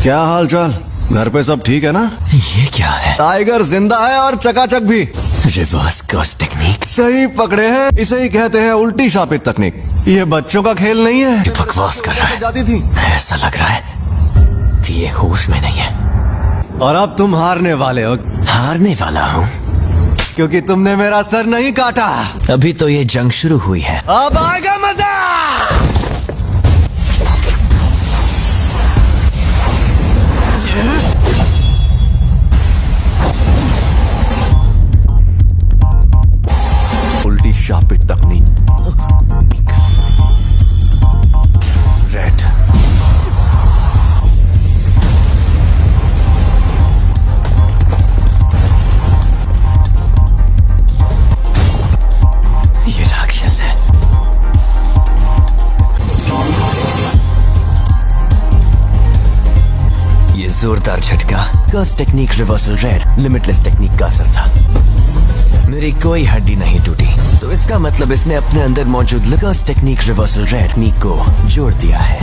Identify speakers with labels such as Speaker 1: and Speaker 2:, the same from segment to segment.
Speaker 1: क्या हाल चाल? घर पे सब ठीक है ना?
Speaker 2: ये क्या है?
Speaker 1: टाइगर जिंदा है और चकाचक भी।
Speaker 2: Reverse curse technique.
Speaker 1: सही पकड़े हैं, इसे ही कहते हैं उल्टी शापित तकनीक। ये बच्चों का खेल नहीं है।
Speaker 2: बकवास कर रहा है।
Speaker 1: जाती थी।
Speaker 2: ऐसा लग रहा है कि ये होश में नहीं है।
Speaker 1: और अब तुम हारने वाले हो,
Speaker 2: हारने वाला हूँ
Speaker 1: क्योंकि तुमने मेरा सर नहीं काटा।
Speaker 2: अभी तो ये जंग शुरू हुई है।
Speaker 1: अब आएगा मजा। उल्टी शापित तकनीक। रेड।
Speaker 2: ये राक्षस है। ये जोरदार झटका curse technique reversal red limitless technique का असर था। मेरी कोई हड्डी नहीं टूटी, तो इसका मतलब इसने अपने अंदर मौजूद कर्स टेक्निक रिवर्सल रेड टेक्निक को जोड़ दिया है।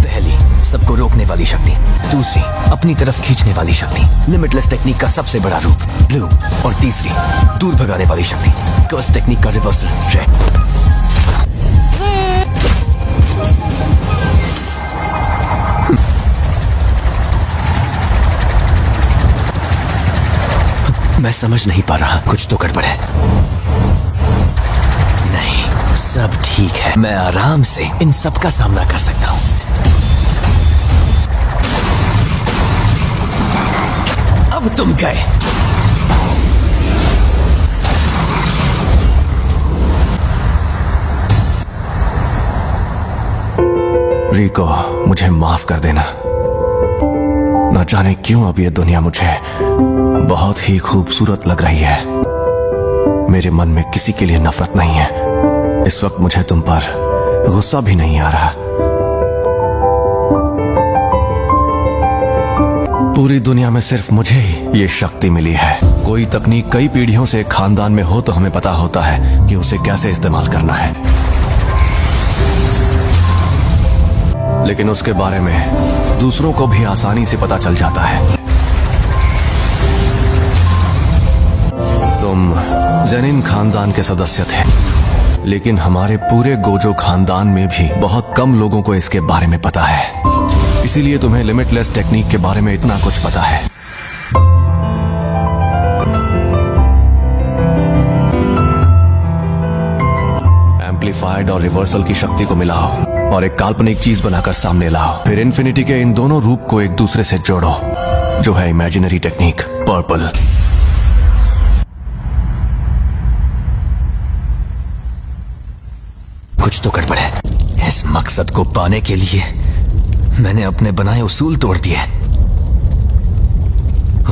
Speaker 2: पहली, सबको रोकने वाली शक्ति। दूसरी, अपनी तरफ खींचने वाली शक्ति, लिमिटलेस टेक्निक का सबसे बड़ा रूप ब्लू। और तीसरी, दूर भगाने वाली शक्ति, कर्स टेक्निक का रिवर्सल रेड। मैं समझ नहीं पा रहा, कुछ तो गड़बड़ है। नहीं, सब ठीक है। मैं आराम से इन सब का सामना कर सकता हूं। अब तुम गए।
Speaker 1: रिको, मुझे माफ कर देना। न जाने क्यों अब ये दुनिया मुझे बहुत ही खूबसूरत लग रही है। मेरे मन में किसी के लिए नफरत नहीं है। इस वक्त मुझे तुम पर गुस्सा भी नहीं आ रहा। पूरी दुनिया में सिर्फ मुझे ही ये शक्ति मिली है। कोई तकनीक कई पीढ़ियों से एक खानदान में हो तो हमें पता होता है कि उसे कैसे इस्तेमाल करना है, लेकिन उसके बारे में दूसरों को भी आसानी से पता चल जाता है। तुम जेनिन खानदान के सदस्य थे, लेकिन हमारे पूरे गोजो खानदान में भी बहुत कम लोगों को इसके बारे में पता है। इसीलिए तुम्हें लिमिटलेस टेक्निक के बारे में इतना कुछ पता है। एम्पलीफाइड और रिवर्सल की शक्ति को मिलाओ और एक काल्पनिक चीज बनाकर सामने लाओ। फिर इन्फिनिटी के इन दोनों रूप को एक दूसरे से जोड़ो, जो है इमेजिनरी टेक्निक पर्पल।
Speaker 2: कुछ तो गड़बड़ है। इस मकसद को पाने के लिए मैंने अपने बनाए उसूल तोड़ दिए।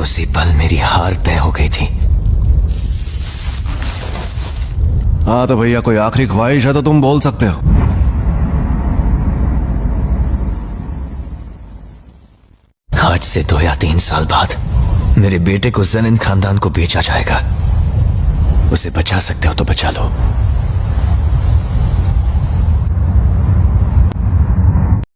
Speaker 2: उसी पल मेरी हार तय हो गई थी।
Speaker 1: हाँ तो भैया, कोई आखिरी ख्वाहिश है तो तुम बोल सकते हो।
Speaker 2: आज से 2 या 3 साल बाद मेरे बेटे को जेनिन खानदान को बेचा जाएगा। उसे बचा सकते हो तो बचा लो।